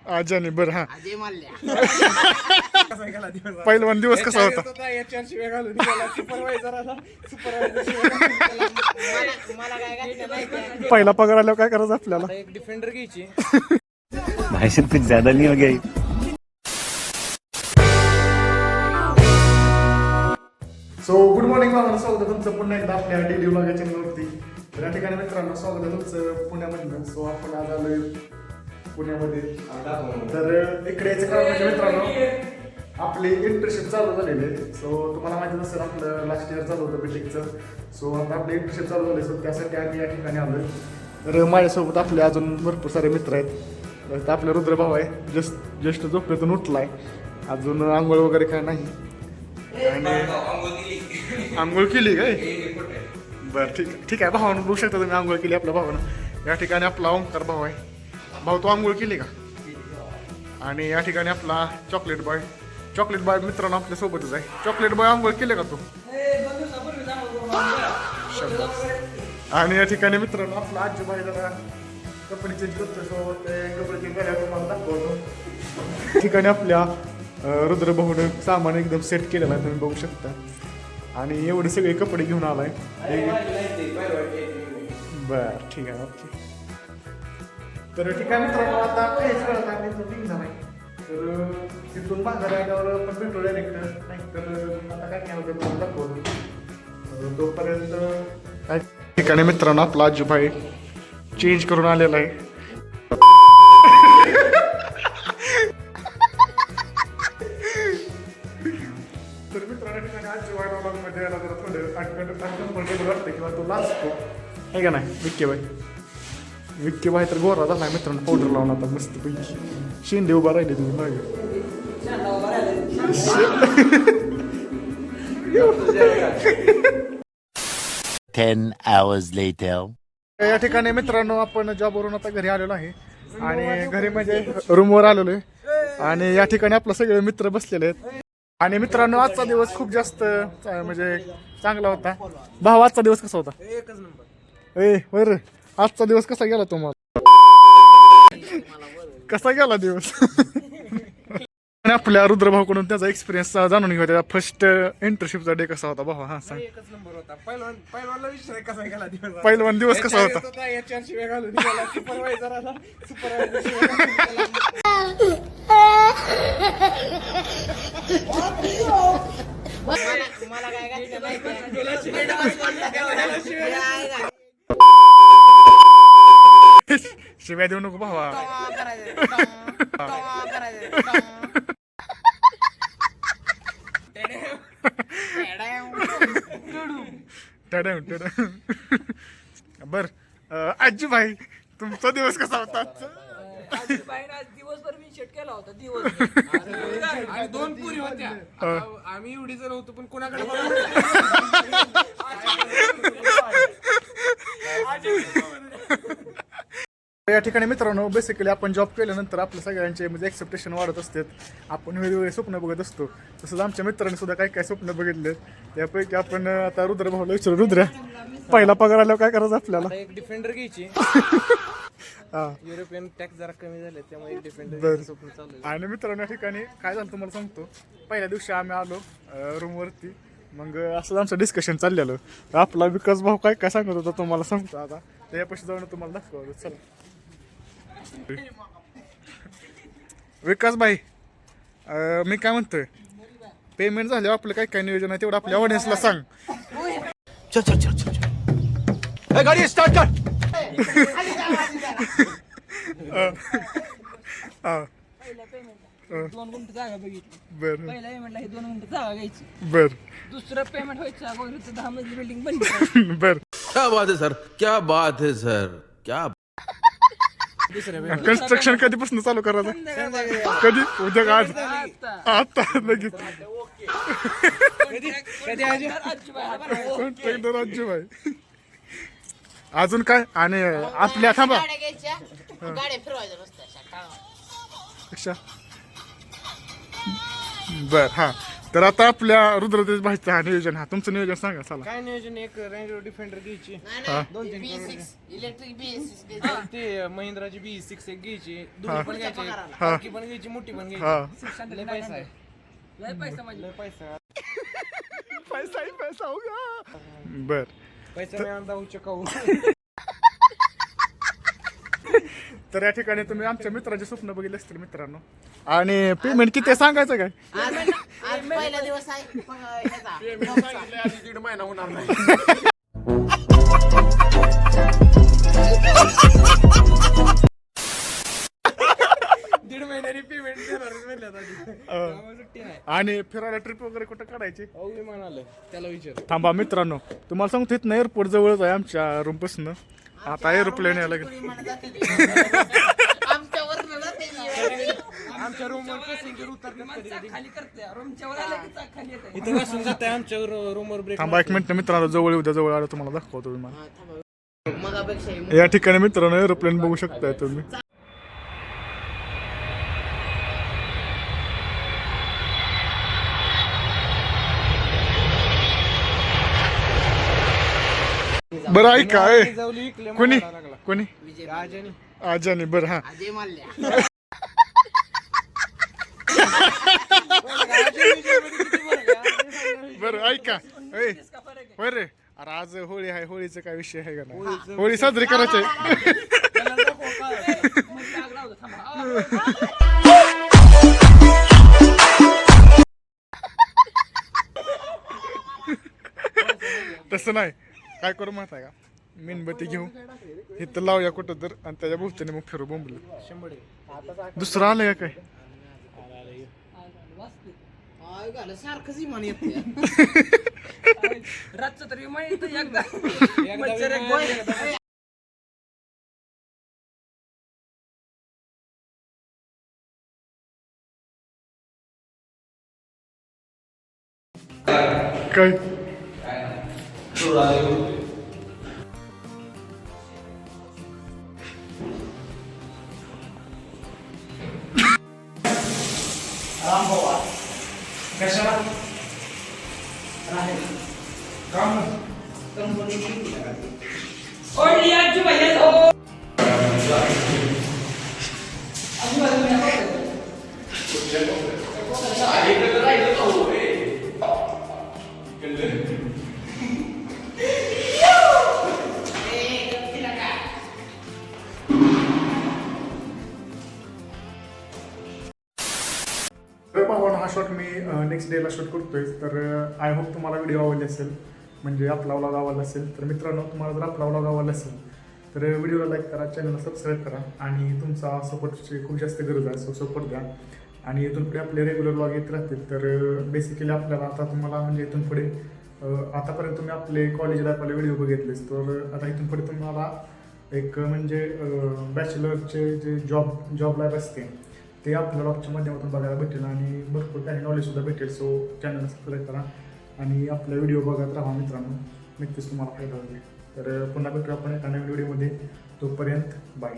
आजाने बरं हा अजय मल्ल्या पहिलवान दिवस कसा होता? मला काय घातलं नाही. पहिला पगार आल्यावर काय करायचं आपल्याला? एक डिफेंडर घ्यायची. भाई साहब कुछ ज्यादा नहीं हो गया? सो गुड मॉर्निंग बाबांनो, स्वागत आहे तुमचं पुन्हा एकदा आपल्या डेली व्लॉग या चॅनलवरती. तर या ठिकाणी मित्रांनो स्वागत आहे तुमचं पुण्यामधनं. सो आपण आज आलोय पुण्यामध्ये. तर इकडे यायचं कारण म्हणजे मित्रांनो आपली इंटर्नशिप चालू झालेली आहे. सो तुम्हाला माहिती नसेल आपलं लास्ट इयर चालू होतं बीटेकचं. सो आता आपली इंटर्नशिप चालू झाली. सो त्यासाठी आम्ही या ठिकाणी आलोय. तर माझ्यासोबत आपले अजून भरपूर सारे मित्र आहेत. तर आपला रुद्र भाऊ आहे, जस्ट झोपेतून उठलाय. अजून आंघोळ वगैरे काय नाही. आणि आंघोळ केली काय? बरं ठीक आहे. भावानं बघू शकता तुम्ही आंघोळ केली आपल्या भावानं. या ठिकाणी आपला ओंकार भाऊ आहे. भाऊ तू आंघोळ केली का? आणि या ठिकाणी आपला चॉकलेट बॉय मित्रांनो आपल्या सोबतच आहे. चॉकलेट बॉय आंघोळ केले का तू? आणि या ठिकाणी मित्रांनो आपला आजीबाई जरा कपडे चेंज करतो. सोबत कपडे चेंज करायला तुम्हाला दाखवतो. ठिकाणी आपल्या रुद्र भाऊनं सामान एकदम सेट केलेला आहे, तुम्ही बघू शकता. आणि एवढे सगळे कपडे घेऊन आलाय. बर ठीक आहे, ओके. तर ठीक आहे मित्रांनो, आता काहीच वेळात आम्ही निघणार आहे. तर तिथून माघारी आल्यावर पण भेटू डायरेक्ट. नाही तर आता काय केलं तर तुम्हाला दाखवतो. तोपर्यंत काय ठिकाणी मित्रांनो आपला आजूबाई चेंज करून आलेला आहे. तर मित्रांनो ठिकाणी आजूबाई मध्ये यायला जरा थोडं अनकम्फर्टेबल वाटतं किंवा तो लाजतो आहे का नाही? विक्की बाई तर गोरा झाला मित्रांनो, पावडर लावून आता मस्त पैकी. शेंडे उभा राहिले तुम्ही मागे. 10 hours later. या ठिकाणी मित्रांनो आपण जॉबवरून आता घरी आलेलो आहे. आणि घरी म्हणजे रूमवर आलेलो आहे. आणि या ठिकाणी आपले सगळे मित्र बसलेले आहेत. आणि मित्रांनो आजचा दिवस खूप जास्त म्हणजे चांगला होता. भाऊ आजचा दिवस कसा होता? एकच नंबर. बरं आजचा दिवस कसा गेला तुम्हाला? कसा गेला दिवस? आणि आपल्या रुद्रभाऊकडून त्याचा एक्सपिरियन्स जाणून घेऊ. त्याचा फर्स्ट इंटर्नशिपचा डे कसा होता भाऊ? हा सांग. एकच नंबर होता. पहिलवानला विचार कसा गेला दिवस? पहिलवान दिवस कसा होता? शिवाय घालून गेला. सुपरवायझर आला. मला काय घातलं नाही. शिव्या देऊ नको भावा. बर आजी भाई तुमचा दिवस कसा होता? दिवसभर मी शेट केला होता. दिवस आणि 2 पुरी होत्या. आम्ही एवढी जण होतो पण कोणाकडे या ठिकाणी मित्रांनो बेसिकली आपण जॉब केल्यानंतर आपल्या सगळ्यांचे म्हणजे एक्सपेक्टेशन वाढत असतात. आपण वेगवेगळे स्वप्न बघत असतो. तसंच आमच्या मित्रांनी सुद्धा काय काय स्वप्न बघितले. त्यापैकी आपण आता रुद्र भाऊला विचारू. रुद्र पहिला पगार आल्यावर काय करायचं आपल्याला? एक डिफेंडर घ्यायची. युरोपियन टॅक्स जरा कमी झाले त्यामुळे एक डिफेंडर स्वप्न चालू आहे. आणि मित्रांनो या ठिकाणी काय झालं तुम्हाला सांगतो. पहिल्या दिवशी आम्ही आलो रूमवरती. मग असंच आमचं डिस्कशन चाललेलं. तर आपला विकास भाऊ काय काय सांगत होता तुम्हाला सांगतो. आता त्यापाशी जाऊन तुम्हाला दाखवतो. चला विकास भाई, मी काय म्हणतोय, पेमेंट झाल्यावर आपलं काय काय नियोजन आहे तेवढं आपल्या ऑडियन्सला सांग. चल गाड़ी स्टार्ट कर. दोन गुंठ जागा बघितली. बर पहिला पेमेंटला हे 2 गुंठ जागा घ्यायची. बर दुसरं पेमेंट व्हायचं अगोदर 10 मजली बिल्डिंग बनली. बर क्या बात है सर, क्या बात है सर, क्या कन्स्ट्रक्शन कधीपासून चालू करायचं? कधी? उद्या का आज? आता लगेच कॉन्ट्रॅक्टर आजीबाई. अजून काय? आणि आपल्या थांबा गाड्या घ्यायच्या, गाड्या फिरवायच्या नुसत्या. कशा? बर हा तर आता आपल्या रुद्रतेज भाईचं हा नियोजन हा तुमचं नियोजन सांगा चला. काय नियोजन एक रेंज डिफेंडर घ्यायची इलेक्ट्रिक BS6 ते महिंद्राची B6 एक घ्यायची दोन्ही पण घ्यायची बारकी पण घ्यायची मोठी पण घ्यायची हा लय पैसा आहे लय पैसा म्हणजे लय पैसा पैसा ही पैसा होगा. बर पैसा मी आणता चकाऊ. तर या ठिकाणी तुम्ही आमच्या मित्राचे स्वप्न बघितले असतील मित्रांनो. आणि पेमेंट किती सांगायचं काय? आज पहिला दिवस आहे ह्याचा. सांगितलं आधी 1.5 महिना होणार नाही. दीड महिन्यानी पेमेंट देणारच म्हणलं त्यामुळे सुट्टी नाही. आणि फिरायला ट्रिप वगैरे कुठं काढायची? अहो विमान आलं त्याला विचार. थांबा मित्रांनो, तुम्हाला सांगतो इथनं एअरपोर्ट जवळच आहे आमच्या रूम पासून. आता एरोप्लेन यायला लागेल. आमच्यावरनं जाते ती. आमच्या रूमवर पॅसेंजर उतरतात कधी कधी. खाली करते रूमच्या वर आलं की चाक खाली येते. इथं बसून जाते आमच्या रूमवर ब्रेक. थांबा एक मिनिट मित्रांनो, जवळ उद्या जवळ आलं तुम्हाला दाखवतो विमान. हा, थांबा. मगापेक्षा या ठिकाणी मित्रांनो एरोप्लेन बघू शकताय तुम्ही. बरं ऐका कोणी कोणी आजानी बरं हा अजय माल्ल्या. बरं ऐका होय रे. अरे आज होळी आहे, होळीचा काय विषय आहे का नाही? होळी साजरी करायची आहे. तसं नाही, काय करू माहित आहे का, मेणबत्ती घेऊ इथं लावूया कुठं तर आणि त्याच्या भोवतीने मग फिरू बोंबलं. दुसरं आलंय का काय? काय झालं, सारखंच विमान येते. रातचं तरी विमान येतं एकदा. काय ओढली आजी भैया हो. भावानं हा शॉट मी नेक्स्ट डेला शूट करतोय. तर आय होप तुम्हाला व्हिडिओ आवडली असेल, म्हणजे आपला व्लॉग आवडला असेल. तर मित्रांनो, तुम्हाला जर आपला व्लॉग आवडला असेल तर व्हिडिओला लाईक करा, चॅनलला सबस्क्राईब करा आणि तुमचा सपोर्टची खूप जास्त गरज आहे. सो सपोर्ट द्या आणि इथून पुढे आपले रेग्युलर व्लॉग येत राहतील. तर बेसिकली आपल्याला आता तुम्हाला म्हणजे इथून पुढे आतापर्यंत तुम्ही आपले कॉलेज लाईफवाले व्हिडिओ बघितलेस, तर आता इथून पुढे तुम्हाला एक म्हणजे बॅचलरचे जे जॉब लाईफ असते ते आपल्या व्लॉगच्या माध्यमातून बघायला भेटेल आणि भरपूर काही नॉलेजसुद्धा भेटेल. सो चॅनल सबस्क्राईब करा आणि आपला व्हिडिओ बघत राहा मित्रांनो, नक्कीच तुम्हाला फायदा होईल. तर पुन्हा भेटू आपण एका नवीन व्हिडिओमध्ये. तोपर्यंत बाय.